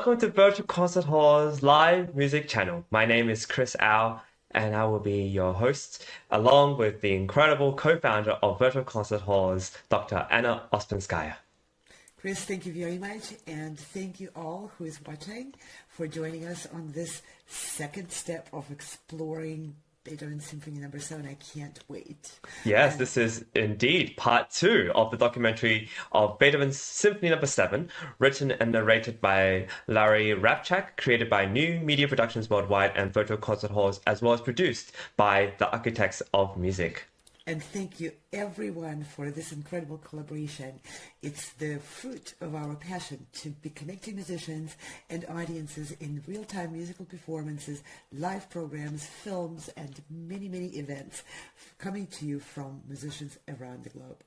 Welcome to Virtual Concert Hall's live music channel. My name is Chris Au, and I will be your host, along with the incredible co-founder of Virtual Concert Halls, Dr. Anna Ouspenskaya. Chris, thank you very much, and thank you all who is watching for joining us on this second step of exploring Beethoven's Symphony No. 7. I can't wait. Yes, this is indeed part 2 of the documentary of Beethoven's Symphony No. 7, written and narrated by Lawrence Rapchak, created by New Media Productions Worldwide and Virtual Concert Halls, as well as produced by the Architects of Music. And thank you, everyone, for this incredible collaboration. It's the fruit of our passion to be connecting musicians and audiences in real-time musical performances, live programs, films, and many, many events coming to you from musicians around the globe.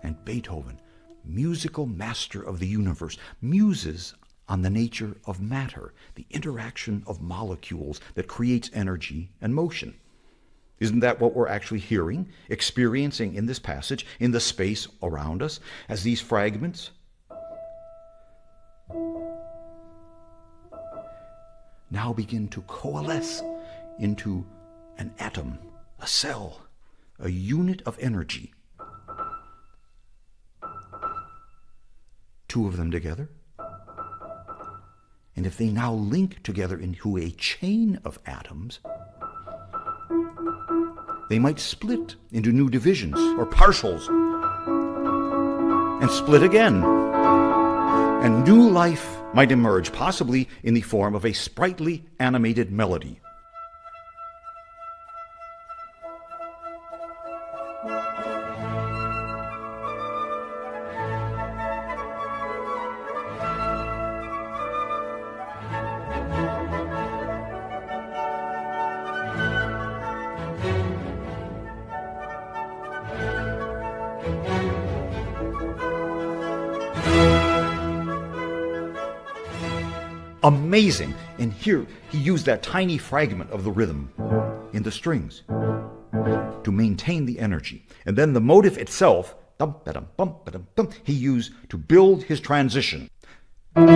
And Beethoven, musical master of the universe, muses on the nature of matter, the interaction of molecules that creates energy and motion. Isn't that what we're actually hearing, experiencing in this passage, in the space around us, as these fragments now begin to coalesce into an atom, a cell, a unit of energy? Two of them together. And if they now link together into a chain of atoms, they might split into new divisions or partials and split again. And new life might emerge, possibly in the form of a sprightly animated melody. Amazing. And here he used that tiny fragment of the rhythm in the strings to maintain the energy. And then the motive itself, he used to build his transition. On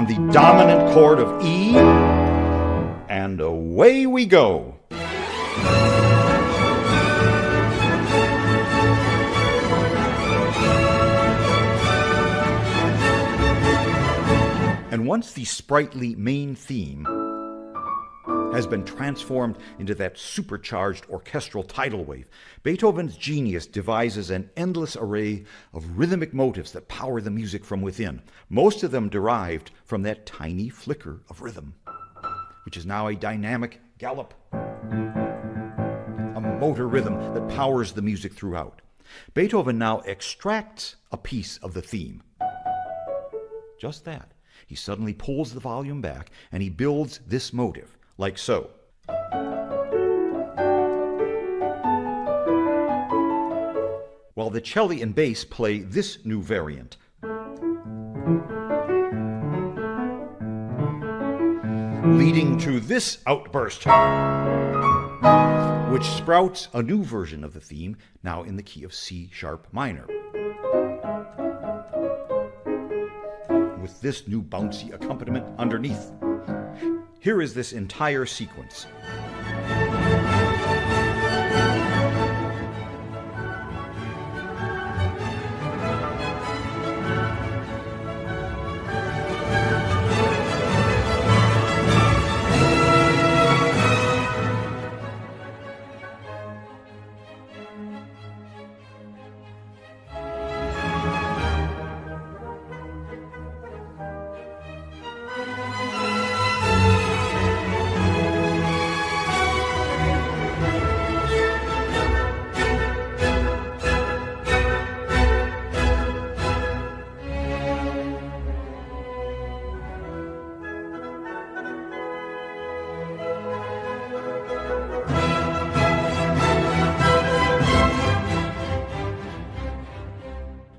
the dominant chord of E, and away we go. And once the sprightly main theme has been transformed into that supercharged orchestral tidal wave, Beethoven's genius devises an endless array of rhythmic motives that power the music from within, most of them derived from that tiny flicker of rhythm, which is now a dynamic gallop, a motor rhythm that powers the music throughout. Beethoven now extracts a piece of the theme. Just that. He suddenly pulls the volume back and he builds this motive, like so. While the cello and bass play this new variant, leading to this outburst, which sprouts a new version of the theme, now in the key of C sharp minor. With this new bouncy accompaniment underneath. Here is this entire sequence.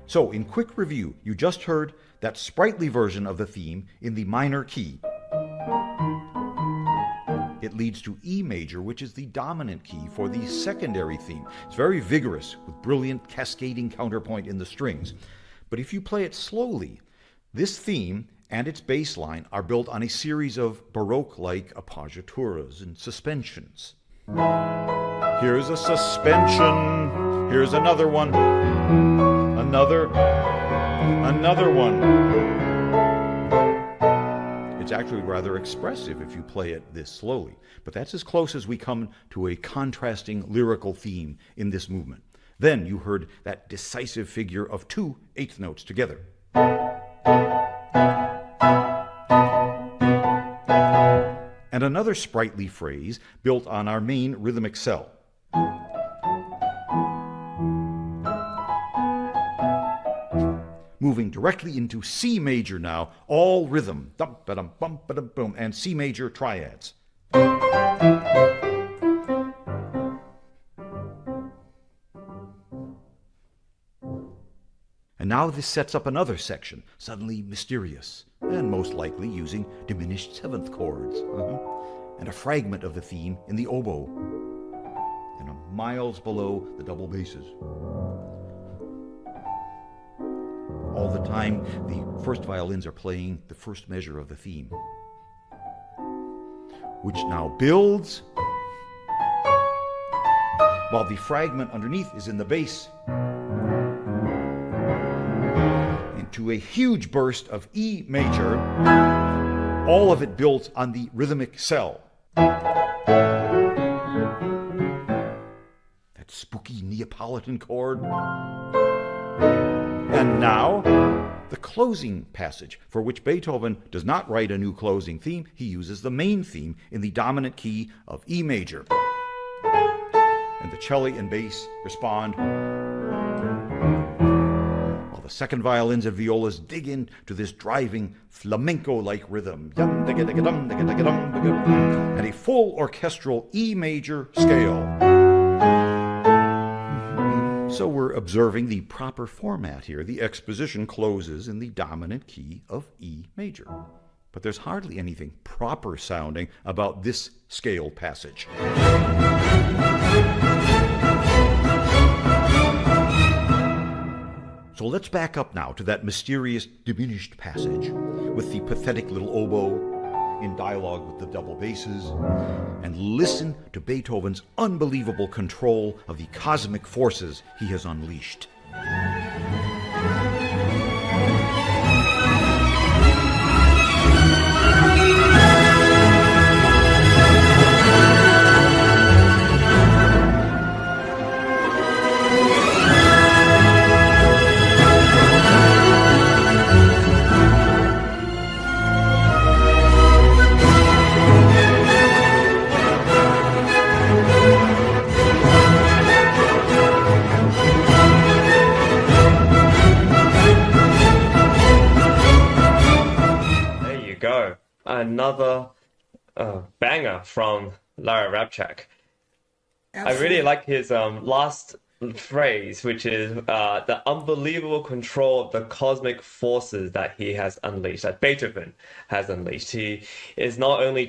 So, in quick review, you just heard that sprightly version of the theme in the minor key. It leads to E major, which is the dominant key for the secondary theme. It's very vigorous, with brilliant cascading counterpoint in the strings. But if you play it slowly, this theme and its bass line are built on a series of Baroque-like appoggiaturas and suspensions. Here's a suspension. Here's another one. Another one. It's actually rather expressive if you play it this slowly, but that's as close as we come to a contrasting lyrical theme in this movement. Then you heard that decisive figure of 2 eighth notes together. And another sprightly phrase built on our main rhythmic cell. Moving directly into C major now, all rhythm, dum-ba-dum-bum-ba-dum-boom, and C major triads. And now this sets up another section, suddenly mysterious, and most likely using diminished seventh chords, and a fragment of the theme in the oboe, and miles below the double basses. All the time, the first violins are playing the first measure of the theme, which now builds, while the fragment underneath is in the bass, into a huge burst of E major, all of it built on the rhythmic cell. That spooky Neapolitan chord. And now, the closing passage, for which Beethoven does not write a new closing theme. He uses the main theme in the dominant key of E major. And the cello and bass respond, while the second violins and violas dig into this driving flamenco-like rhythm, and a full orchestral E major scale. So we're observing the proper format here. The exposition closes in the dominant key of E major. But there's hardly anything proper sounding about this scale passage. So let's back up now to that mysterious diminished passage with the pathetic little oboe in dialogue with the double basses, and listen to Beethoven's unbelievable control of the cosmic forces he has unleashed. Another banger from Lawrence Rapchak. Absolutely. I really like his last phrase, which is the unbelievable control of the cosmic forces that he has unleashed, that Beethoven has unleashed. He's not only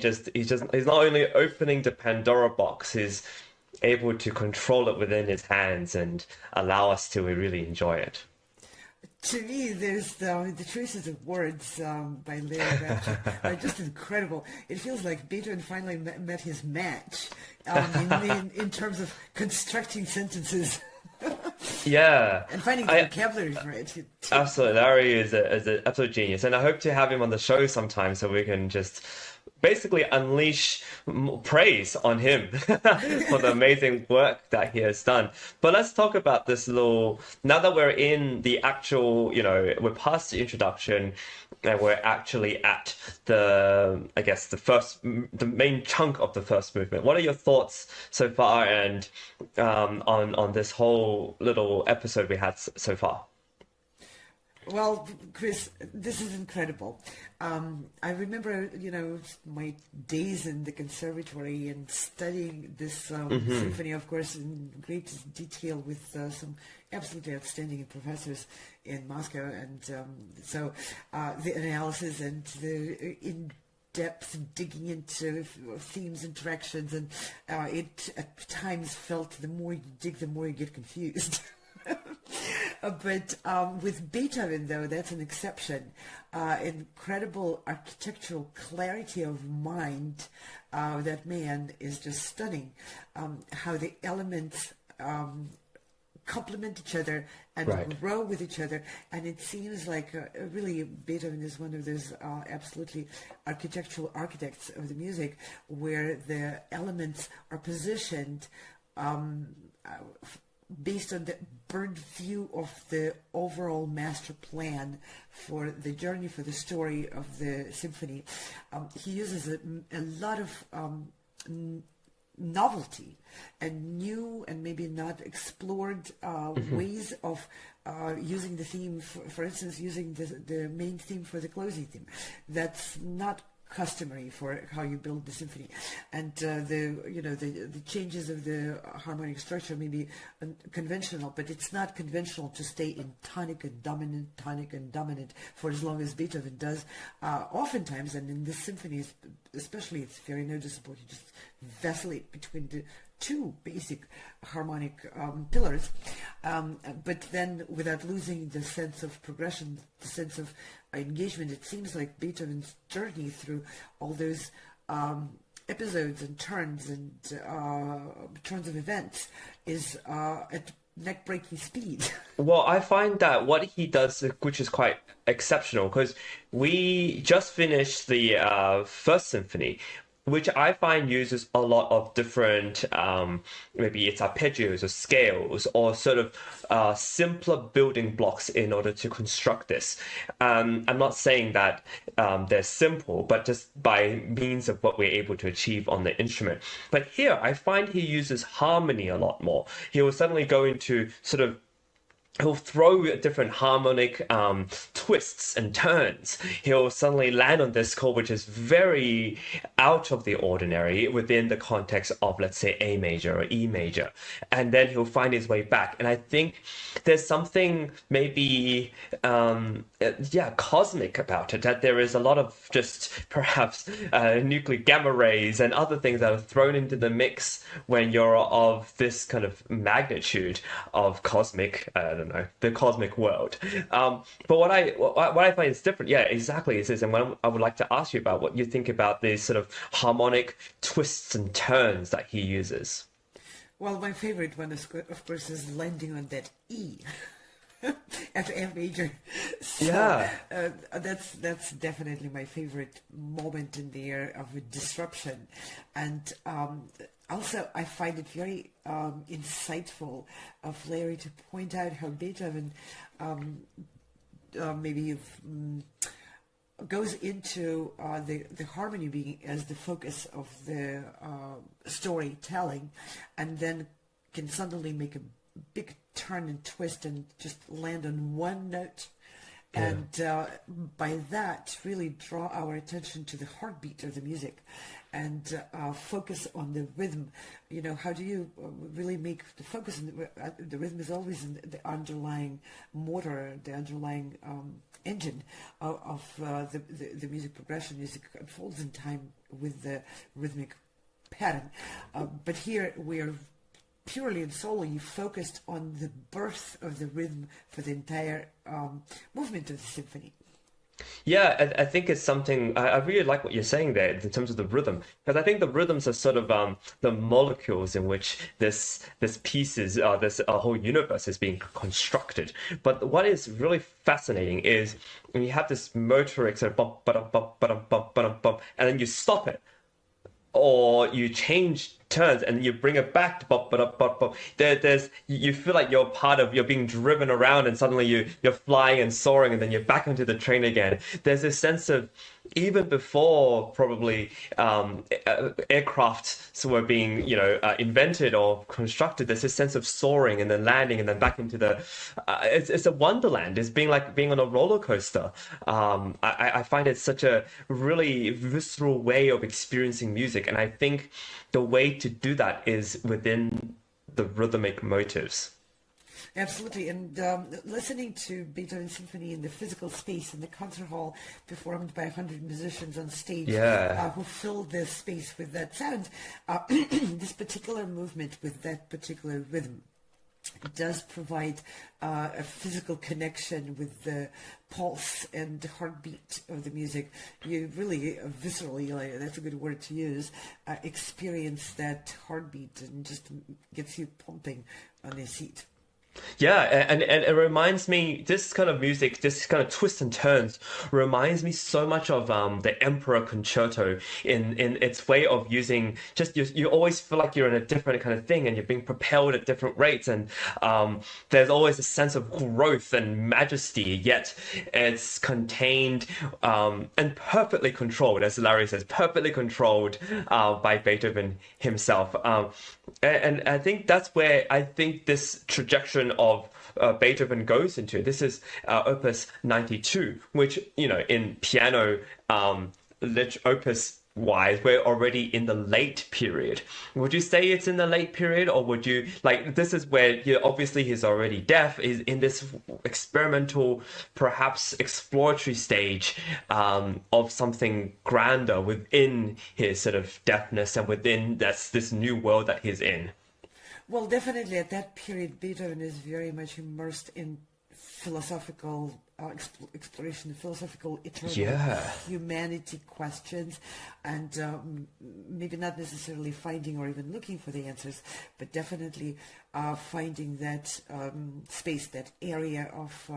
opening the Pandora box, he's able to control it within his hands and allow us to really enjoy it. To me, there's the choices of words by Lawrence Rapchak are just incredible. It feels like Beethoven finally met his match in terms of constructing sentences. Yeah. And finding the vocabulary for it. Absolutely. Larry is an absolute genius. And I hope to have him on the show sometime so we can just basically unleash praise on him for the amazing work that he has done. But let's talk about this now that we're in the actual, we're past the introduction and we're actually at the main chunk of the first movement. What are your thoughts so far and on this whole little episode we had so far? Well, Chris, this is incredible. I remember, my days in the conservatory and studying this symphony, of course, in great detail with some absolutely outstanding professors in Moscow. And so the analysis and the in-depth digging into themes, interactions, and it at times felt the more you dig, the more you get confused. But with Beethoven, though, that's an exception. Incredible architectural clarity of mind. That man is just stunning. How the elements complement each other and grow with each other. And it seems like really Beethoven is one of those absolutely architectural architects of the music, where the elements are positioned based on the bird view of the overall master plan for the journey, for the story of the symphony. He uses a lot of novelty and new and maybe not explored ways of using the theme. For instance, using the main theme for the closing theme. That's not customary for how you build the symphony, and the changes of the harmonic structure may be conventional, but it's not conventional to stay in tonic and dominant for as long as Beethoven does. Oftentimes, and in the symphonies especially, it's very noticeable. You just vacillate between the two basic harmonic pillars, but then without losing the sense of progression, the sense of engagement. It seems like Beethoven's journey through all those episodes and turns of events is at neck-breaking speed. Well, I find that what he does, which is quite exceptional, because we just finished the first symphony, which I find uses a lot of different, maybe it's arpeggios or scales or sort of simpler building blocks in order to construct this. I'm not saying that they're simple, but just by means of what we're able to achieve on the instrument. But here, I find he uses harmony a lot more. He will suddenly go into sort of he'll throw different harmonic twists and turns. He'll suddenly land on this chord, which is very out of the ordinary within the context of, let's say, A major or E major. And then he'll find his way back. And I think there's something maybe, cosmic about it, that there is a lot of just perhaps nuclear gamma rays and other things that are thrown into the mix when you're of this kind of magnitude of cosmic, the cosmic world. But what I find is different, exactly, is this, and what I would like to ask you about what you think about these sort of harmonic twists and turns that he uses. Well, my favorite one, of course, is landing on that E at F major. So, that's definitely my favorite moment in the air of a disruption. And also, I find it very insightful of Larry to point out how Beethoven goes into the harmony being as the focus of the storytelling, and then can suddenly make a big turn and twist and just land on one note. And by that, really draw our attention to the heartbeat of the music and focus on the rhythm. You know, how do you really make the focus? The rhythm is always in the underlying motor, the underlying engine of the music progression. Music unfolds in time with the rhythmic pattern. But here we are purely and solely focused on the birth of the rhythm for the entire movement of the symphony. Yeah, I think it's something, I really like what you're saying there in terms of the rhythm, because I think the rhythms are sort of the molecules in which this piece is, this whole universe is being constructed. But what is really fascinating is when you have this motoric sort of bump, ba-dum, bump, ba-dum, bump, ba-dum, bump, and then you stop it, or you change turns and you bring it back to bop, bop, bop, bop. There's you feel like you're being driven around, and suddenly you're flying and soaring, and then you're back onto the train again. There's this sense of, even before probably aircrafts were being invented or constructed, there's this sense of soaring and then landing and then back into the it's a wonderland. It's being on a roller coaster. I find it such a really visceral way of experiencing music, and I think the way to do that is within the rhythmic motives. Absolutely, and listening to Beethoven's symphony in the physical space in the concert hall, performed by 100 musicians on stage, who fill the space with that sound, this particular movement with that particular rhythm does provide a physical connection with the pulse and heartbeat of the music. You really viscerally, that's a good word to use, experience that heartbeat, and just gets you pumping on your seat. Yeah, and it reminds me, this kind of music, this kind of twists and turns, reminds me so much of the Emperor Concerto in its way of using, just you always feel like you're in a different kind of thing, and you're being propelled at different rates, and there's always a sense of growth and majesty, yet it's contained and perfectly controlled, as Larry says, perfectly controlled by Beethoven himself. And I think that's where I think this trajectory of Beethoven goes into. This is Opus 92, which, in piano opus wise, we're already in the late period. Would you say it's in the late period, or would you, this is where obviously he's already deaf, is in this experimental, perhaps exploratory stage of something grander within his sort of deafness, and within this new world that he's in? Well, definitely at that period, Beethoven is very much immersed in philosophical exploration, philosophical eternal humanity questions, and maybe not necessarily finding or even looking for the answers, but definitely finding that space, that area of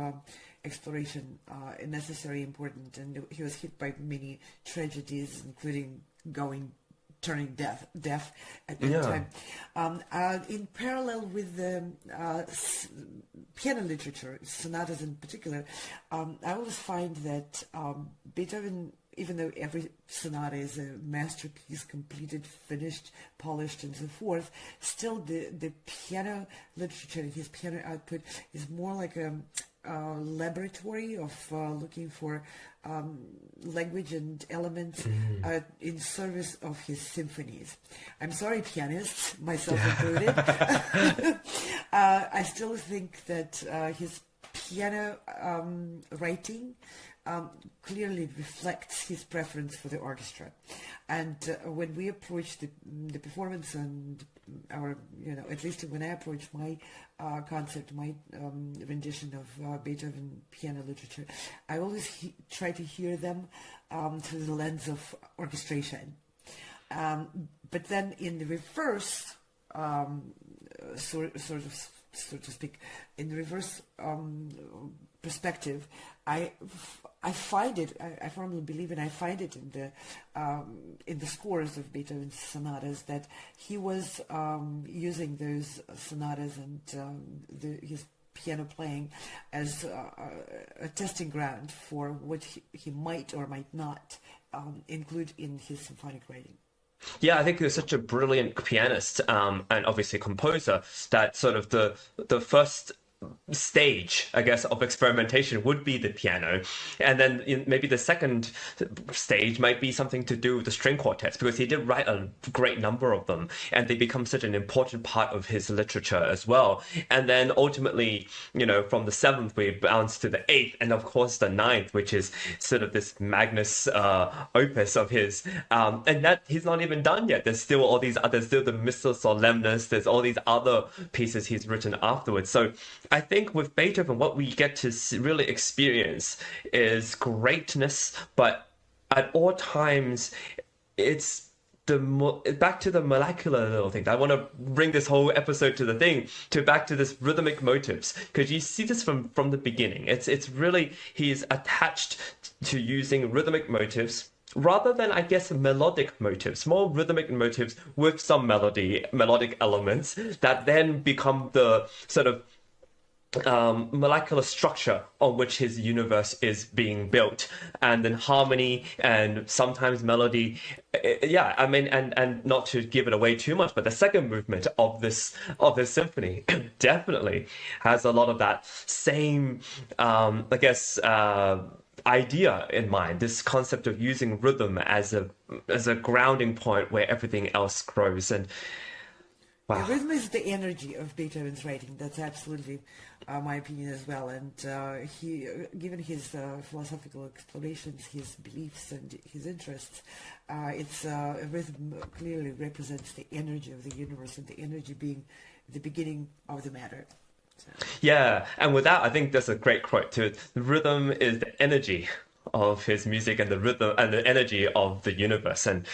exploration necessary, important. And he was hit by many tragedies, including turning deaf at that time. In parallel with the piano literature, sonatas in particular, I always find that Beethoven, even though every sonata is a masterpiece, completed, finished, polished, and so forth, still the piano literature, his piano output, is more like a laboratory of looking for language and elements in service of his symphonies. I'm sorry, pianists, myself included. I still think that his piano writing clearly reflects his preference for the orchestra. And when we approach the performance, and at least when I approach my concept, my rendition of Beethoven piano literature, I always try to hear them through the lens of orchestration. But then in the reverse, so to speak, in the reverse perspective, I find it. I firmly believe, and I find it in the scores of Beethoven's sonatas, that he was using those sonatas and his piano playing as a testing ground for what he might or might not include in his symphonic writing. Yeah, I think he was such a brilliant pianist and obviously composer, that sort of the first stage, I guess, of experimentation would be the piano, and then maybe the second stage might be something to do with the string quartets, because he did write a great number of them, and they become such an important part of his literature as well. And then ultimately, from the seventh we bounce to the eighth, and of course the ninth, which is sort of this magnus opus of his, and that he's not even done yet. There's still all these others, still the Missa Solemnis, there's all these other pieces he's written afterwards. So I think with Beethoven, what we get to really experience is greatness, but at all times, it's back to the molecular little thing. I want to bring this whole episode back to this rhythmic motives, because you see this from the beginning. It's really, he's attached to using rhythmic motives rather than, I guess, melodic motives, more rhythmic motives with some melodic elements that then become the sort of molecular structure on which his universe is being built, and then harmony and sometimes melody. Yeah, I mean, and not to give it away too much, but the second movement of this symphony definitely has a lot of that same, I guess. Idea in mind, this concept of using rhythm as a grounding point where everything else grows. And The wow. rhythm is the energy of Beethoven's writing. That's absolutely my opinion as well. And given his philosophical explorations, his beliefs, and his interests, rhythm clearly represents the energy of the universe, and the energy being the beginning of the matter. So. Yeah, and with that, I think there's a great quote to it. The rhythm is the energy of his music, and the rhythm and the energy of the universe. And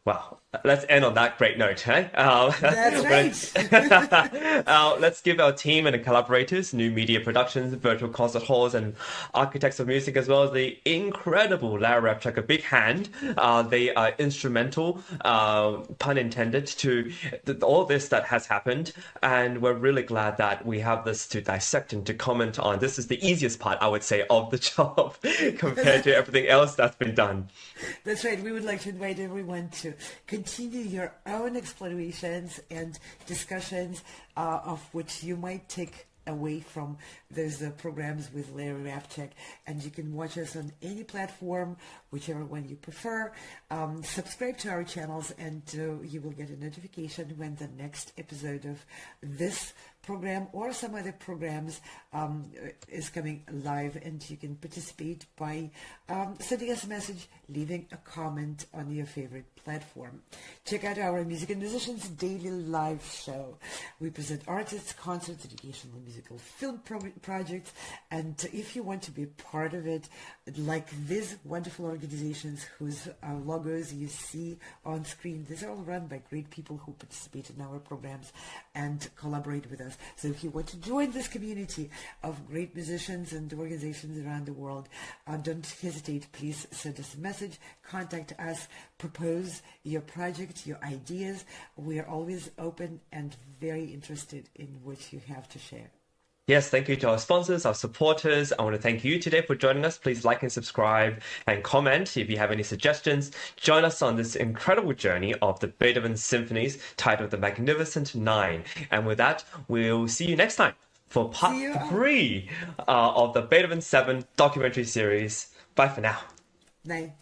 well, let's end on that great note, hey? That's right. Let's give our team and collaborators, New Media Productions, virtual concert halls, and architects of music, as well as the incredible Larry Rapchak, a big hand. They are instrumental, pun intended, to all this that has happened. And we're really glad that we have this to dissect and to comment on. This is the easiest part, I would say, of the job compared to everything else that's been done. That's right. We would like to invite everyone to continue your own explorations and discussions of which you might take away from those programs with Larry Rapchak. And you can watch us on any platform, whichever one you prefer. Subscribe to our channels, and you will get a notification when the next episode of this program or some other programs is coming live, and you can participate by sending us a message, leaving a comment on your favorite platform. Check out our Music and Musicians daily live show. We present artists, concerts, educational musical film projects, and if you want to be a part of it, like these wonderful organizations whose logos you see on screen, these are all run by great people who participate in our programs and collaborate with us. So if you want to join this community of great musicians and organizations around the world, don't hesitate. Please send us a message, contact us, propose your project, your ideas. We are always open and very interested in what you have to share. Yes, thank you to our sponsors, our supporters. I want to thank you today for joining us. Please like and subscribe and comment if you have any suggestions. Join us on this incredible journey of the Beethoven Symphonies titled The Magnificent Nine. And with that, we'll see you next time for part 3 of the Beethoven 7 documentary series. Bye for now. Bye.